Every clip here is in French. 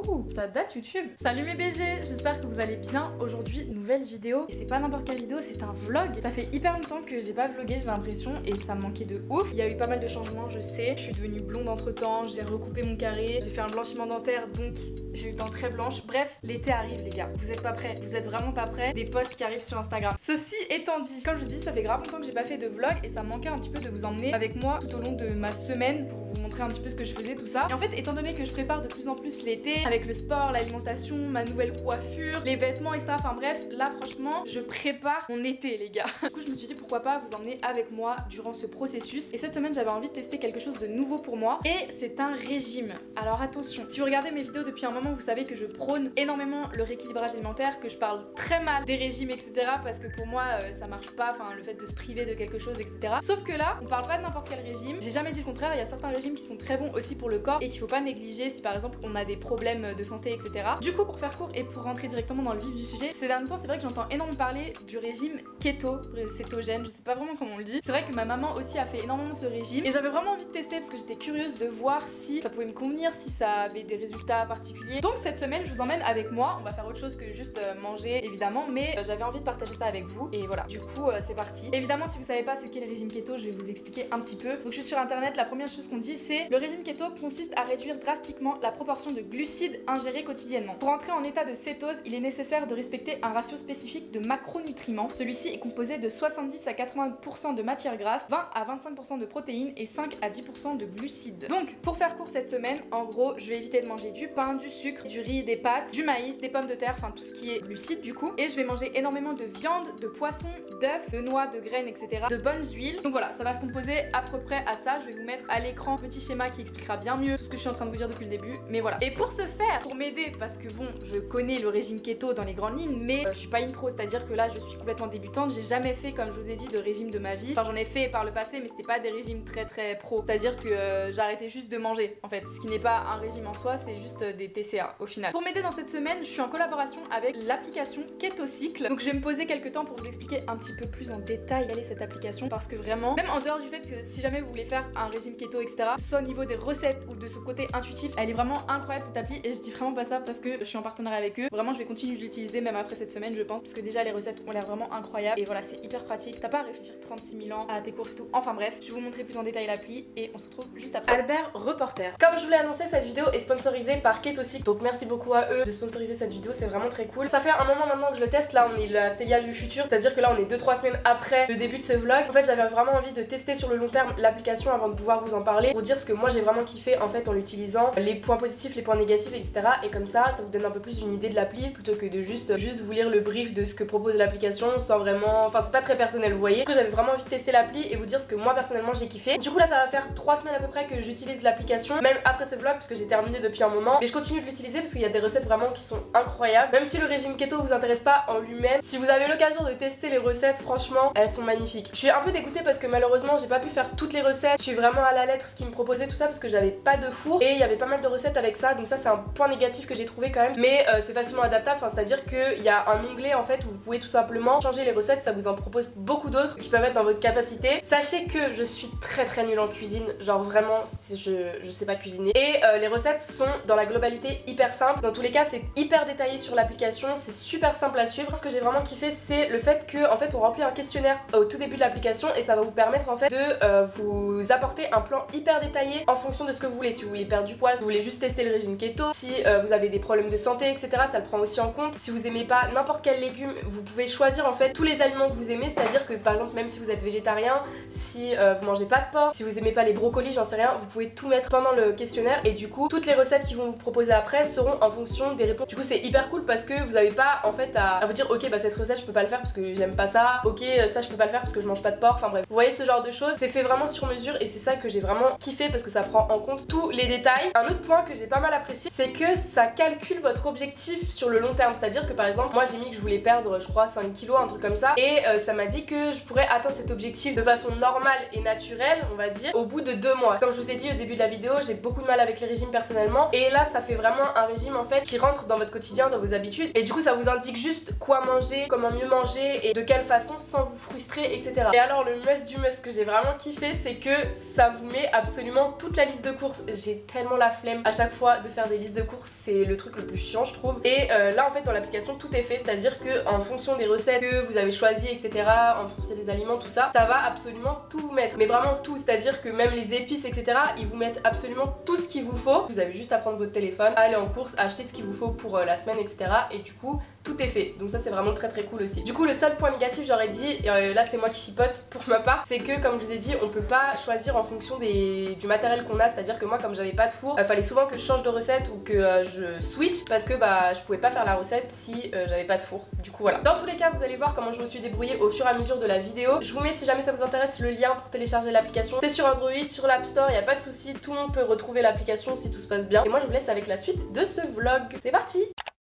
Ouh, ça date YouTube. Salut mes BG, j'espère que vous allez bien. Aujourd'hui, nouvelle vidéo. Et c'est pas n'importe quelle vidéo, c'est un vlog. Ça fait hyper longtemps que j'ai pas vlogué, j'ai l'impression, et ça me manquait de ouf. Il y a eu pas mal de changements, je sais. Je suis devenue blonde entre temps, j'ai recoupé mon carré, j'ai fait un blanchiment dentaire, donc j'ai une dent très blanche. Bref, l'été arrive les gars. Vous êtes pas prêts, vous êtes vraiment pas prêts. Des posts qui arrivent sur Instagram. Ceci étant dit, comme je vous dis, ça fait grave longtemps que j'ai pas fait de vlog et ça me manquait un petit peu de vous emmener avec moi tout au long de ma semaine pour vous montrer un petit peu ce que je faisais, tout ça. Et en fait, étant donné que je prépare de plus en plus l'été avec le sport, l'alimentation, ma nouvelle coiffure, les vêtements et ça, enfin bref, là franchement, je prépare mon été les gars. Du coup, je me suis dit pourquoi pas vous emmener avec moi durant ce processus. Et cette semaine, j'avais envie de tester quelque chose de nouveau pour moi et c'est un régime. Alors attention, si vous regardez mes vidéos depuis un moment, vous savez que je prône énormément le rééquilibrage alimentaire, que je parle très mal des régimes, etc. parce que pour moi, ça marche pas, enfin le fait de se priver de quelque chose, etc. Sauf que là, on parle pas de n'importe quel régime. J'ai jamais dit le contraire, il y a certains régimes qui sont très bons aussi pour le corps et qu'il faut pas négliger si par exemple on a des problèmes de santé, etc. Du coup, pour faire court et pour rentrer directement dans le vif du sujet, ces derniers temps, c'est vrai que j'entends énormément parler du régime keto, cétogène, je sais pas vraiment comment on le dit. C'est vrai que ma maman aussi a fait énormément ce régime et j'avais vraiment envie de tester parce que j'étais curieuse de voir si ça pouvait me convenir, si ça avait des résultats particuliers. Donc cette semaine, je vous emmène avec moi. On va faire autre chose que juste manger évidemment, mais j'avais envie de partager ça avec vous et voilà. Du coup, c'est parti. Évidemment, si vous savez pas ce qu'est le régime keto, je vais vous expliquer un petit peu. Donc je suis sur internet, la première chose qu'on dit c'est le régime keto consiste à réduire drastiquement la proportion de glucides ingérés quotidiennement. Pour entrer en état de cétose, il est nécessaire de respecter un ratio spécifique de macronutriments. Celui-ci est composé de 70 à 80% de matières grasses, 20 à 25% de protéines et 5 à 10% de glucides. Donc pour faire court cette semaine, en gros, je vais éviter de manger du pain, du sucre, du riz, des pâtes, du maïs, des pommes de terre, enfin tout ce qui est glucides du coup. Et je vais manger énormément de viande, de poisson, d'œufs, de noix, de graines, etc. De bonnes huiles. Donc voilà, ça va se composer à peu près à ça. Je vais vous mettre à l'écran un petit schéma qui expliquera bien mieux tout ce que je suis en train de vous dire depuis le début. Mais voilà. Et pour ce faire, pour m'aider, parce que bon, je connais le régime keto dans les grandes lignes, mais je suis pas une pro, c'est-à-dire que là je suis complètement débutante. J'ai jamais fait, comme je vous ai dit, de régime de ma vie. Enfin, j'en ai fait par le passé, mais c'était pas des régimes très pro. C'est-à-dire que j'arrêtais juste de manger en fait. Ce qui n'est pas un régime en soi, c'est juste des TCA au final. Pour m'aider dans cette semaine, je suis en collaboration avec l'application Ketocycle. Donc je vais me poser quelques temps pour vous expliquer un petit peu plus en détail quelle est cette application, parce que vraiment, même en dehors du fait que si jamais vous voulez faire un régime keto, etc., soit au niveau des recettes ou de ce côté intuitif, elle est vraiment incroyable cette appli et je dis vraiment pas ça parce que je suis en partenariat avec eux. Vraiment, je vais continuer de l'utiliser même après cette semaine, je pense, parce que déjà les recettes ont l'air vraiment incroyables et voilà, c'est hyper pratique. T'as pas à réfléchir 36 000 ans à tes courses et tout. Enfin bref, je vais vous montrer plus en détail l'appli et on se retrouve juste après. Albert Reporter. Comme je vous l'ai annoncé, cette vidéo est sponsorisée par Ketocycle, donc merci beaucoup à eux de sponsoriser cette vidéo, c'est vraiment très cool. Ça fait un moment maintenant que je le teste, là on est la Célia du futur, c'est-à-dire que là on est 2-3 semaines après le début de ce vlog. En fait, j'avais vraiment envie de tester sur le long terme l'application avant de pouvoir vous en parler, pour dire ce que moi j'ai vraiment kiffé en fait en l'utilisant, les points positifs, les points négatifs, etc. Et comme ça vous donne un peu plus une idée de l'appli plutôt que de juste vous lire le brief de ce que propose l'application sans vraiment... Enfin, c'est pas très personnel, vous voyez. Du coup, j'avais vraiment envie de tester l'appli et vous dire ce que moi personnellement j'ai kiffé. Du coup, là, ça va faire 3 semaines à peu près que j'utilise l'application, même après ce vlog, parce que j'ai terminé depuis un moment. Mais je continue de l'utiliser parce qu'il y a des recettes vraiment qui sont incroyables. Même si le régime keto vous intéresse pas en lui-même, si vous avez l'occasion de tester les recettes, franchement, elles sont magnifiques. Je suis un peu dégoûtée parce que malheureusement, j'ai pas pu faire toutes les recettes. Je suis vraiment à la lettre ce qu'ils me proposaient, tout ça, parce que j'avais pas de four et il y avait pas mal de recettes avec ça. Donc ça, c'est un point négatif que j'ai trouvé quand même. Mais c'est facilement adaptable, enfin, c'est-à-dire qu'il y a un onglet en fait où vous pouvez tout simplement changer les recettes. Ça vous en propose beaucoup d'autres qui peuvent être dans votre capacité. Sachez que je suis très nulle en cuisine, genre vraiment, je sais pas cuisiner. Et les recettes sont dans la globalité hyper simples. Dans tous les cas, c'est hyper détaillé sur l'application, c'est super simple à suivre. Ce que j'ai vraiment kiffé, c'est le fait que en fait on remplit un questionnaire au tout début de l'application et ça va vous permettre en fait de vous apporter un plan hyper détaillé en fonction de ce que vous voulez. Si vous voulez perdre du poids, si vous voulez juste tester le régime keto, si vous avez des problèmes de santé, etc., ça le prend aussi en compte. Si vous aimez pas n'importe quel légume, vous pouvez choisir en fait tous les aliments que vous aimez, c'est-à-dire que par exemple même si vous êtes végétarien, si vous mangez pas de porc, si vous aimez pas les brocolis, j'en sais rien, vous pouvez tout mettre pendant le questionnaire et du coup toutes les recettes qu'ils vont vous proposer après seront en fonction des réponses. Du coup c'est hyper cool parce que vous avez pas en fait à vous dire ok bah cette recette je peux pas le faire parce que j'aime pas ça, ok ça je peux pas le faire parce que je mange pas de porc, enfin bref. Vous voyez ce genre de choses, c'est fait vraiment sur mesure et c'est ça que j'ai vraiment kiffé parce que ça prend en compte tous les détails. Un autre point que j'ai pas mal apprécié, c'est que ça calcule votre objectif sur le long terme, c'est-à-dire que par exemple moi j'ai mis que je voulais perdre je crois 5 kilos, un truc comme ça, et ça m'a dit que je pourrais atteindre cet objectif de façon normale et naturelle, on va dire, au bout de 2 mois. Comme je vous ai dit au début de la vidéo, j'ai beaucoup de mal avec les régimes personnellement, et là ça fait vraiment un régime en fait qui rentre dans votre quotidien, dans vos habitudes, et du coup ça vous indique juste quoi manger, comment mieux manger et de quelle façon sans vous frustrer, etc. Et alors le must du must que j'ai vraiment kiffé, c'est que ça vous met absolument absolument toute la liste de courses. J'ai tellement la flemme à chaque fois de faire des listes de courses, c'est le truc le plus chiant je trouve. Et là en fait dans l'application tout est fait, c'est-à-dire que en fonction des recettes que vous avez choisies, etc., en fonction des aliments, tout ça, ça va absolument tout vous mettre. Mais vraiment tout, c'est-à-dire que même les épices, etc., ils vous mettent absolument tout ce qu'il vous faut. Vous avez juste à prendre votre téléphone, à aller en course, à acheter ce qu'il vous faut pour la semaine, etc. Et du coup tout est fait, donc ça c'est vraiment très très cool aussi. Du coup le seul point négatif j'aurais dit, là c'est moi qui chipote pour ma part, c'est que comme je vous ai dit on peut pas choisir en fonction du matériel qu'on a, c'est à dire que moi comme j'avais pas de four, fallait souvent que je change de recette ou que je switch parce que bah je pouvais pas faire la recette si j'avais pas de four. Du coup voilà. Dans tous les cas vous allez voir comment je me suis débrouillée au fur et à mesure de la vidéo. Je vous mets si jamais ça vous intéresse le lien pour télécharger l'application. C'est sur Android, sur l'App Store, y a pas de souci, tout le monde peut retrouver l'application si tout se passe bien. Et moi je vous laisse avec la suite de ce vlog. C'est parti!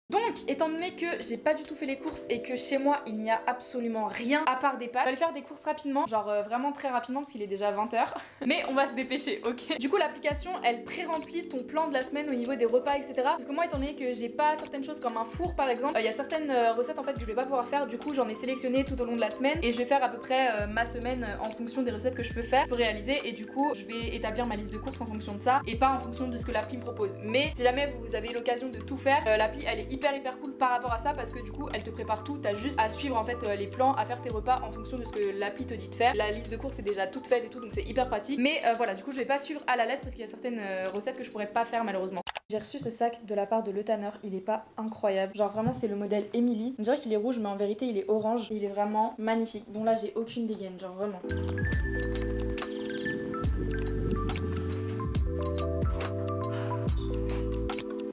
Donc, étant donné que j'ai pas du tout fait les courses et que chez moi il n'y a absolument rien à part des pâtes, je vais aller faire des courses rapidement, genre vraiment très rapidement parce qu'il est déjà 20 h. Mais on va se dépêcher, ok? Du coup, l'application elle pré-remplit ton plan de la semaine au niveau des repas, etc. Parce que moi, étant donné que j'ai pas certaines choses comme un four par exemple, il y a certaines recettes en fait que je vais pas pouvoir faire. Du coup, j'en ai sélectionné tout au long de la semaine et je vais faire à peu près ma semaine en fonction des recettes que je peux faire, je peux réaliser. Et du coup, je vais établir ma liste de courses en fonction de ça et pas en fonction de ce que l'appli me propose. Mais si jamais vous avez l'occasion de tout faire, l'appli elle est hyper cool par rapport à ça parce que du coup elle te prépare tout, t'as juste à suivre en fait les plans, à faire tes repas en fonction de ce que l'appli te dit de faire. La liste de courses est déjà toute faite et tout, donc c'est hyper pratique. Mais voilà, du coup je vais pas suivre à la lettre parce qu'il y a certaines recettes que je pourrais pas faire malheureusement. J'ai reçu ce sac de la part de Le Tanner, il est pas incroyable, genre vraiment c'est le modèle Emily. On dirait qu'il est rouge mais en vérité il est orange, il est vraiment magnifique. Bon là j'ai aucune dégaine, genre vraiment.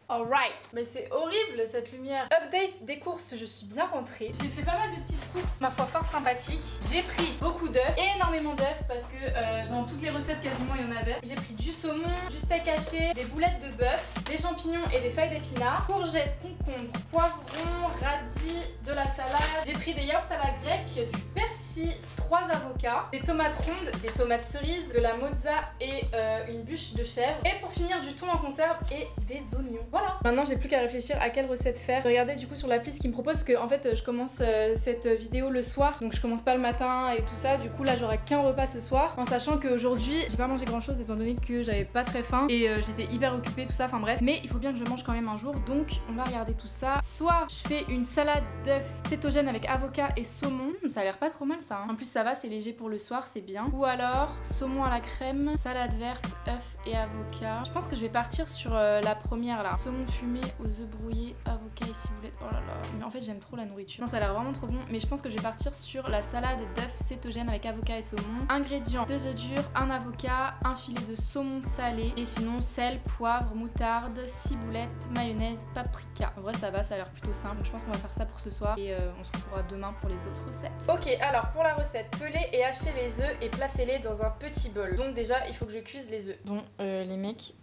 Alright, mais c'est horrible cette lumière. Update des courses, je suis bien rentrée. J'ai fait pas mal de petites courses, ma foi fort sympathiques. J'ai pris beaucoup d'œufs, énormément d'œufs parce que dans toutes les recettes quasiment il y en avait. J'ai pris du saumon, du steak haché, des boulettes de bœuf, des champignons et des feuilles d'épinards, courgettes, concombres, poivrons, radis, de la salade. J'ai pris des yaourts à la grecque, du persil, 3 avocats, des tomates rondes, des tomates cerises, de la mozza et une bûche de chèvre. Et pour finir du thon en conserve et des oignons. Voilà. Maintenant j'ai plus qu'à réfléchir à quelle recette faire. Regardez du coup sur l'appli ce qui me propose que en fait je commence cette vidéo le soir. Donc je commence pas le matin et tout ça. Du coup là j'aurai qu'un repas ce soir. En sachant qu'aujourd'hui j'ai pas mangé grand chose étant donné que j'avais pas très faim. Et j'étais hyper occupée tout ça. Enfin bref. Mais il faut bien que je mange quand même un jour. Donc on va regarder tout ça. Soit je fais une salade d'œufs cétogène avec avocat et saumon. Ça a l'air pas trop mal ça hein. En plus ça va, c'est léger pour le soir, c'est bien. Ou alors saumon à la crème, salade verte, œufs et avocat. Je pense que je vais partir sur la première là. Saumon fumé aux œufs brouillés, avocat et ciboulette. Oh là là. Mais en fait j'aime trop la nourriture. Non, ça a l'air vraiment trop bon. Mais je pense que je vais partir sur la salade d'œufs cétogène avec avocat et saumon. Ingrédients: 2 œufs durs, un avocat, un filet de saumon salé. Et sinon sel, poivre, moutarde, ciboulette, mayonnaise, paprika. En vrai ça va, ça a l'air plutôt simple. Donc je pense qu'on va faire ça pour ce soir. Et on se retrouvera demain pour les autres recettes. Ok, alors pour la recette, pelez et hachez les œufs et placez-les dans un petit bol. Donc déjà il faut que je cuise les œufs. Bon les mecs,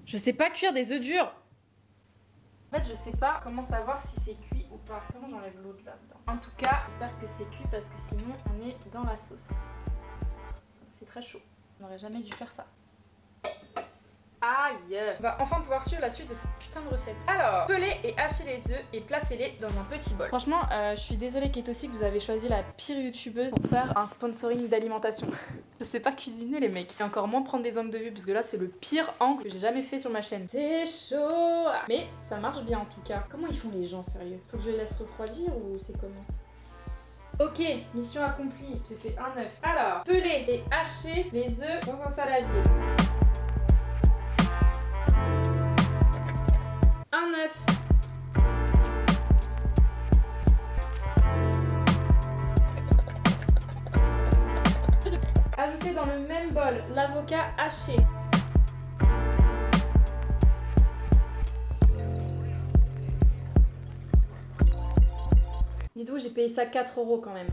je sais pas cuire des œufs durs. En fait je sais pas comment savoir si c'est cuit ou pas. Comment j'enlève l'eau de là-dedans? En tout cas j'espère que c'est cuit parce que sinon on est dans la sauce. C'est très chaud. On n'aurait jamais dû faire ça. Aïe! On va enfin pouvoir suivre la suite de cette putain de recette. Alors, pelez et hachez les œufs et placez-les dans un petit bol. Franchement, je suis désolée Kate aussi que vous avez choisi la pire youtubeuse pour faire un sponsoring d'alimentation. Je sais pas cuisiner les mecs. Et encore moins prendre des angles de vue parce que là c'est le pire angle que j'ai jamais fait sur ma chaîne. C'est chaud! Mais ça marche bien en tout cas. Comment ils font les gens sérieux? Faut que je les laisse refroidir ou c'est comment? Ok, mission accomplie. J'ai fait un œuf. Alors, pelez et hachez les œufs dans un saladier. Un œuf. Ajoutez dans le même bol l'avocat haché. Dites-vous, j'ai payé ça 4 € quand même.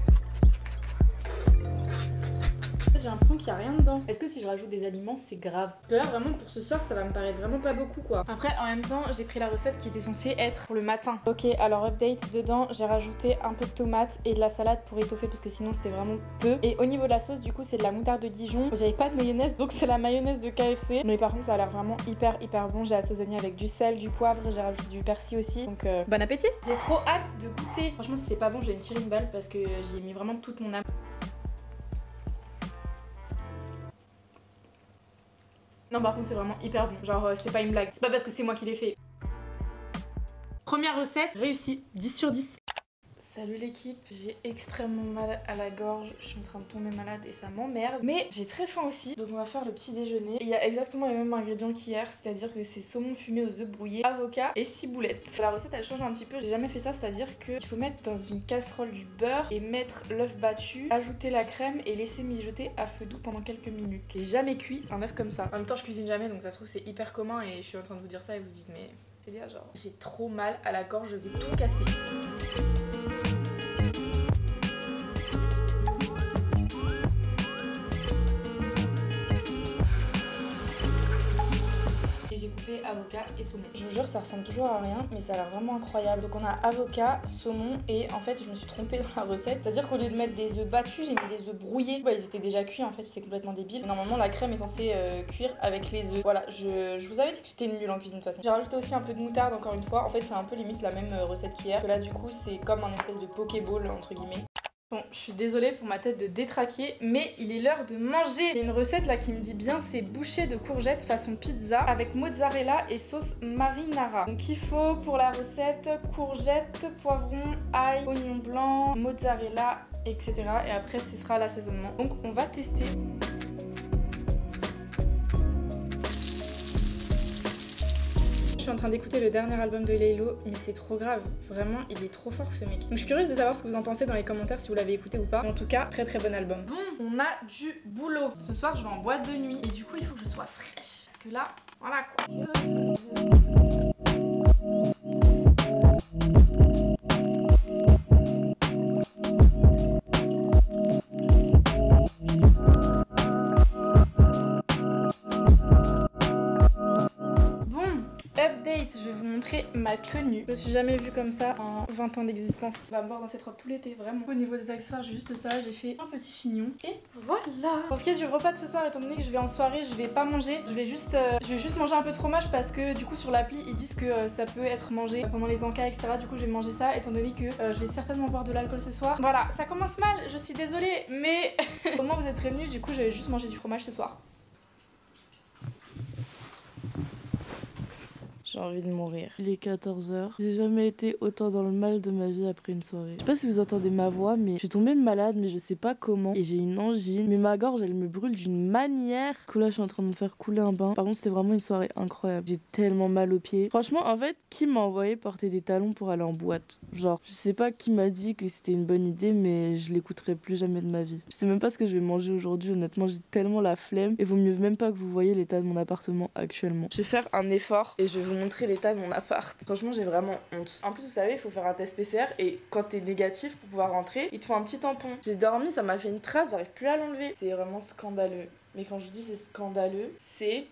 J'ai l'impression qu'il n'y a rien dedans. Est-ce que si je rajoute des aliments c'est grave? Parce que là vraiment pour ce soir ça va me paraître vraiment pas beaucoup quoi. Après en même temps j'ai pris la recette qui était censée être pour le matin. Ok, alors update, dedans j'ai rajouté un peu de tomates et de la salade pour étoffer parce que sinon c'était vraiment peu. Et au niveau de la sauce du coup c'est de la moutarde de Dijon. J'avais pas de mayonnaise donc c'est la mayonnaise de KFC. Mais par contre ça a l'air vraiment hyper bon. J'ai assaisonné avec du sel, du poivre, j'ai rajouté du persil aussi. Donc bon appétit. J'ai trop hâte de goûter. Franchement si c'est pas bon je vais me tirer une balle parce que j'y ai mis vraiment toute mon âme. Non par contre c'est vraiment hyper bon, genre c'est pas une blague, c'est pas parce que c'est moi qui l'ai fait. Première recette réussie, 10 sur 10. Salut l'équipe, j'ai extrêmement mal à la gorge, je suis en train de tomber malade et ça m'emmerde. Mais j'ai très faim aussi, donc on va faire le petit déjeuner. Et il y a exactement les mêmes ingrédients qu'hier, c'est-à-dire que c'est saumon fumé aux œufs brouillés, avocat et ciboulettes. La recette elle change un petit peu, j'ai jamais fait ça, c'est-à-dire qu'il faut mettre dans une casserole du beurre et mettre l'œuf battu, ajouter la crème et laisser mijoter à feu doux pendant quelques minutes. J'ai jamais cuit un œuf comme ça. En même temps je cuisine jamais, donc ça se trouve c'est hyper commun et je suis en train de vous dire ça et vous dites mais c'est bien genre. J'ai trop mal à la gorge, je vais tout casser. Avocat et saumon. Je vous jure ça ressemble toujours à rien mais ça a l'air vraiment incroyable. Donc on a avocat, saumon et en fait je me suis trompée dans la recette. C'est à dire qu'au lieu de mettre des œufs battus j'ai mis des œufs brouillés. Ouais, ils étaient déjà cuits en fait, c'est complètement débile. Normalement la crème est censée cuire avec les œufs. Voilà, je vous avais dit que j'étais nulle en cuisine de toute façon. J'ai rajouté aussi un peu de moutarde encore une fois. En fait c'est un peu limite la même recette qu'hier. Là du coup c'est comme un espèce de pokéball entre guillemets. Bon, je suis désolée pour ma tête de détraquée, mais il est l'heure de manger. Il y a une recette là qui me dit bien, c'est bouchée de courgettes façon pizza avec mozzarella et sauce marinara. Donc il faut pour la recette courgettes, poivrons, ail, oignons blancs, mozzarella, etc. Et après ce sera l'assaisonnement. Donc on va tester. Je suis en train d'écouter le dernier album de Laylo, mais c'est trop grave, vraiment il est trop fort ce mec. Donc je suis curieuse de savoir ce que vous en pensez dans les commentaires si vous l'avez écouté ou pas. Mais en tout cas, très très bon album. Bon, on a du boulot. Ce soir je vais en boîte de nuit et du coup il faut que je sois fraîche. Parce que là, voilà quoi. Je vais vous montrer ma tenue. Je me suis jamais vue comme ça en 20 ans d'existence. On va me voir dans cette robe tout l'été, vraiment. Au niveau des accessoires, j'ai juste ça. J'ai fait un petit chignon. Et voilà. Pour ce qui est du repas de ce soir, étant donné que je vais en soirée, je vais pas manger. Je vais juste manger un peu de fromage parce que du coup sur l'appli, ils disent que ça peut être mangé pendant les encas, etc. Du coup, je vais manger ça étant donné que je vais certainement boire de l'alcool ce soir. Voilà, ça commence mal, je suis désolée, mais au moins vous êtes prévenus. Du coup, je vais juste manger du fromage ce soir. J'ai envie de mourir. Il est 14h. J'ai jamais été autant dans le mal de ma vie après une soirée. Je sais pas si vous entendez ma voix, mais je suis tombée malade, mais je sais pas comment. Et j'ai une angine. Mais ma gorge, elle me brûle d'une manière. Du coup, là, je suis en train de me faire couler un bain. Par contre, c'était vraiment une soirée incroyable. J'ai tellement mal aux pieds. Franchement, en fait, qui m'a envoyé porter des talons pour aller en boîte? Genre, je sais pas qui m'a dit que c'était une bonne idée, mais je l'écouterai plus jamais de ma vie. Je sais même pas ce que je vais manger aujourd'hui. Honnêtement, j'ai tellement la flemme. Et vaut mieux même pas que vous voyez l'état de mon appartement actuellement. Je vais faire un effort et je vais vous montrer l'état de mon appart. Franchement, j'ai vraiment honte. En plus, vous savez, il faut faire un test PCR et quand t'es négatif pour pouvoir rentrer, il te faut un petit tampon. J'ai dormi, ça m'a fait une trace, j'arrive plus à l'enlever. C'est vraiment scandaleux. Mais quand je dis c'est scandaleux, c'est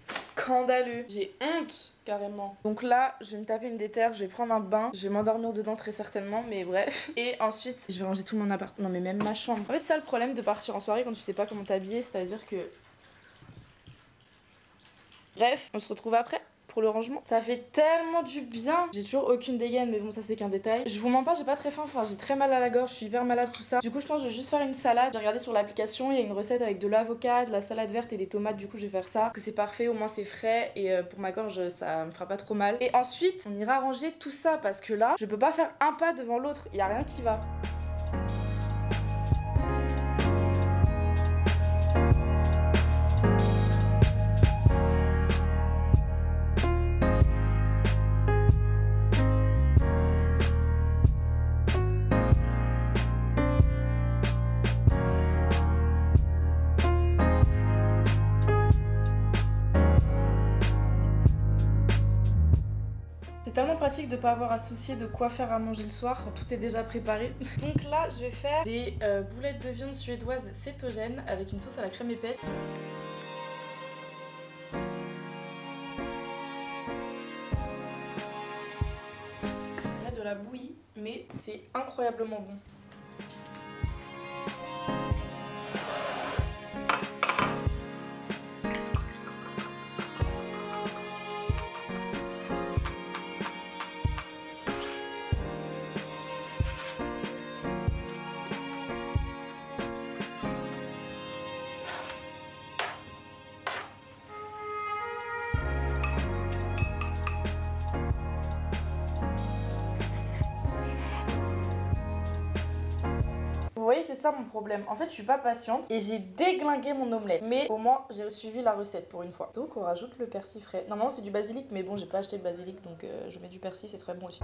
scandaleux. J'ai honte. Carrément. Donc là, je vais me taper une déterre, je vais prendre un bain, je vais m'endormir dedans très certainement, mais bref. Et ensuite, je vais ranger tout mon appart. Non mais même ma chambre. En fait, c'est ça le problème de partir en soirée quand tu sais pas comment t'habiller, c'est-à-dire que... Bref, on se retrouve après pour le rangement. Ça fait tellement du bien. J'ai toujours aucune dégaine, mais bon, ça c'est qu'un détail. Je vous mens pas, j'ai pas très faim, enfin j'ai très mal à la gorge, je suis hyper malade, tout ça. Du coup, je pense que je vais juste faire une salade. J'ai regardé sur l'application, il y a une recette avec de l'avocat, de la salade verte et des tomates. Du coup, je vais faire ça. Parce que c'est parfait, au moins c'est frais et pour ma gorge, ça me fera pas trop mal. Et ensuite, on ira ranger tout ça parce que là, je peux pas faire un pas devant l'autre. Il y a rien qui va. C'est tellement pratique de pas avoir à soucier de quoi faire à manger le soir quand tout est déjà préparé. Donc là, je vais faire des boulettes de viande suédoise cétogène avec une sauce à la crème épaisse. Il y a de la bouillie, mais c'est incroyablement bon. voyez, c'est ça mon problème. En fait, je suis pas patiente et j'ai déglingué mon omelette. Mais au moins, j'ai suivi la recette pour une fois. Donc, on rajoute le persil frais. Normalement, c'est du basilic, mais bon, j'ai pas acheté de basilic, donc je mets du persil, c'est très bon aussi.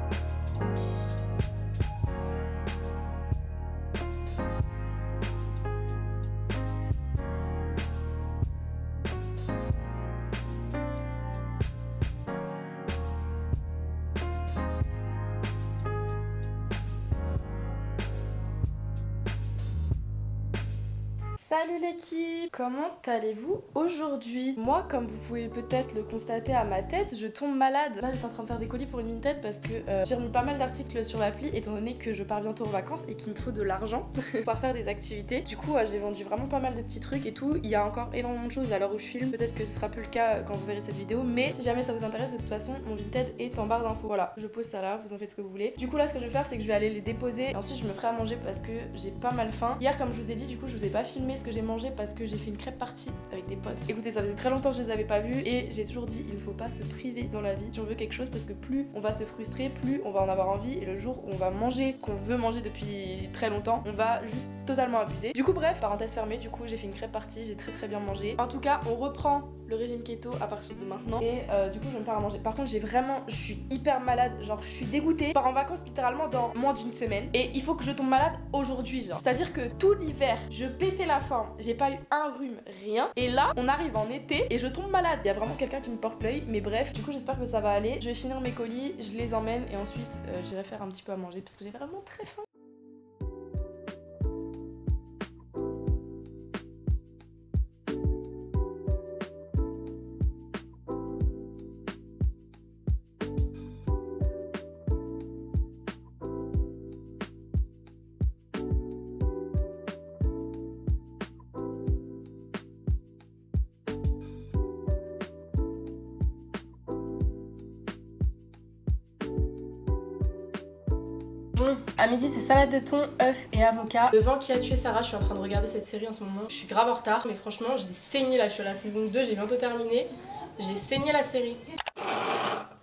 Salut l'équipe, comment allez-vous aujourd'hui? Moi, comme vous pouvez peut-être le constater à ma tête, je tombe malade. Là, j'étais en train de faire des colis pour une Vinted parce que j'ai remis pas mal d'articles sur l'appli étant donné que je pars bientôt en vacances et qu'il me faut de l'argent pour pouvoir faire des activités. Du coup, j'ai vendu vraiment pas mal de petits trucs et tout. Il y a encore énormément de choses à l'heure où je filme. Peut-être que ce sera plus le cas quand vous verrez cette vidéo, mais si jamais ça vous intéresse, de toute façon, mon Vinted est en barre d'infos. Voilà, je pose ça là, vous en faites ce que vous voulez. Du coup, là, ce que je vais faire, c'est que je vais aller les déposer et ensuite je me ferai à manger parce que j'ai pas mal faim. Hier, comme je vous ai dit, du coup, je vous ai pas filmé ce que j'ai mangé parce que j'ai fait une crêpe partie avec des potes. Écoutez, ça faisait très longtemps que je les avais pas vus et j'ai toujours dit il ne faut pas se priver dans la vie si on veut quelque chose parce que plus on va se frustrer, plus on va en avoir envie et le jour où on va manger ce qu'on veut manger depuis très longtemps, on va juste totalement abuser. Du coup bref, parenthèse fermée, du coup j'ai fait une crêpe partie, j'ai très bien mangé. En tout cas, on reprend le régime keto à partir de maintenant et du coup je vais me faire à manger. Par contre, je suis hyper malade, genre je suis dégoûtée. Je pars en vacances littéralement dans moins d'une semaine et il faut que je tombe malade aujourd'hui, genre. C'est-à-dire que tout l'hiver, je pétais la forme, j'ai pas eu un rhume, rien. Et là, on arrive en été et je tombe malade. Il y a vraiment quelqu'un qui me porte l'œil, mais bref, du coup, j'espère que ça va aller. Je vais finir mes colis, je les emmène et ensuite, j'irai faire un petit peu à manger parce que j'ai vraiment très faim. Bon, à midi c'est salade de thon, œufs et avocat. Devant Qui a tué Sarah, je suis en train de regarder cette série en ce moment. Je suis grave en retard, mais franchement j'ai saigné là, je suis à la saison 2, j'ai bientôt terminé. J'ai saigné la série.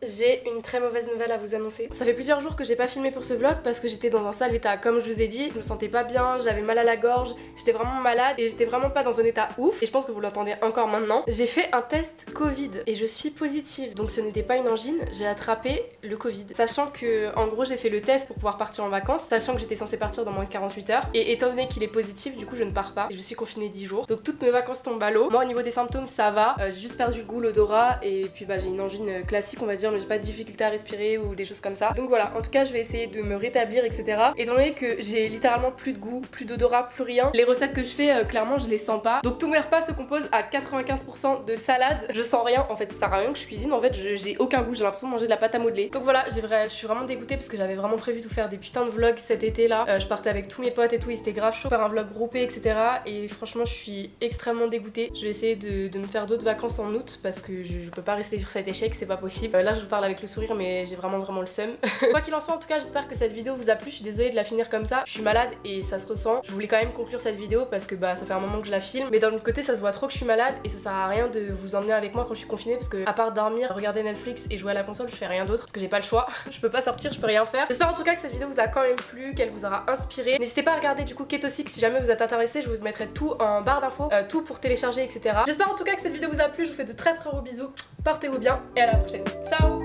J'ai une très mauvaise nouvelle à vous annoncer. Ça fait plusieurs jours que j'ai pas filmé pour ce vlog parce que j'étais dans un sale état. Comme je vous ai dit, je me sentais pas bien, j'avais mal à la gorge, j'étais vraiment malade et j'étais vraiment pas dans un état ouf. Et je pense que vous l'entendez encore maintenant. J'ai fait un test Covid et je suis positive. Donc ce n'était pas une angine, j'ai attrapé le Covid. Sachant que, en gros, j'ai fait le test pour pouvoir partir en vacances, sachant que j'étais censée partir dans moins de 48 heures. Et étant donné qu'il est positif, du coup je ne pars pas. Et je suis confinée 10 jours. Donc toutes mes vacances tombent à l'eau. Moi au niveau des symptômes ça va. J'ai juste perdu le goût, l'odorat et puis bah j'ai une angine classique on va dire, mais j'ai pas de difficulté à respirer ou des choses comme ça. Donc voilà, en tout cas je vais essayer de me rétablir etc. Étant donné que j'ai littéralement plus de goût, plus d'odorat, plus rien, les recettes que je fais clairement je les sens pas. Donc tous mes repas se composent à 95% de salade, je sens rien en fait, ça sert à rien que je cuisine, en fait j'ai aucun goût, j'ai l'impression de manger de la pâte à modeler. Donc voilà, je suis vraiment dégoûtée parce que j'avais vraiment prévu de faire des putains de vlogs cet été là. Je partais avec tous mes potes et tout, ils étaient grave chaud faire un vlog groupé etc. Et franchement je suis extrêmement dégoûtée. Je vais essayer de me faire d'autres vacances en août parce que je peux pas rester sur cet échec, c'est pas possible. Là je vous parle avec le sourire mais j'ai vraiment le seum. Quoi qu'il en soit, en tout cas j'espère que cette vidéo vous a plu. Je suis désolée de la finir comme ça, je suis malade et ça se ressent. Je voulais quand même conclure cette vidéo parce que bah ça fait un moment que je la filme, mais d'un autre côté ça se voit trop que je suis malade et ça sert à rien de vous emmener avec moi quand je suis confinée parce que à part dormir, regarder Netflix et jouer à la console, je fais rien d'autre parce que j'ai pas le choix. Je peux pas sortir, je peux rien faire. J'espère en tout cas que cette vidéo vous a quand même plu, qu'elle vous aura inspiré. N'hésitez pas à regarder du coup Ketosix si jamais vous êtes intéressé, je vous mettrai tout en barre d'infos, tout pour télécharger etc. J'espère en tout cas que cette vidéo vous a plu, je vous fais de très gros bisous, portez-vous bien et à la prochaine. Ciao.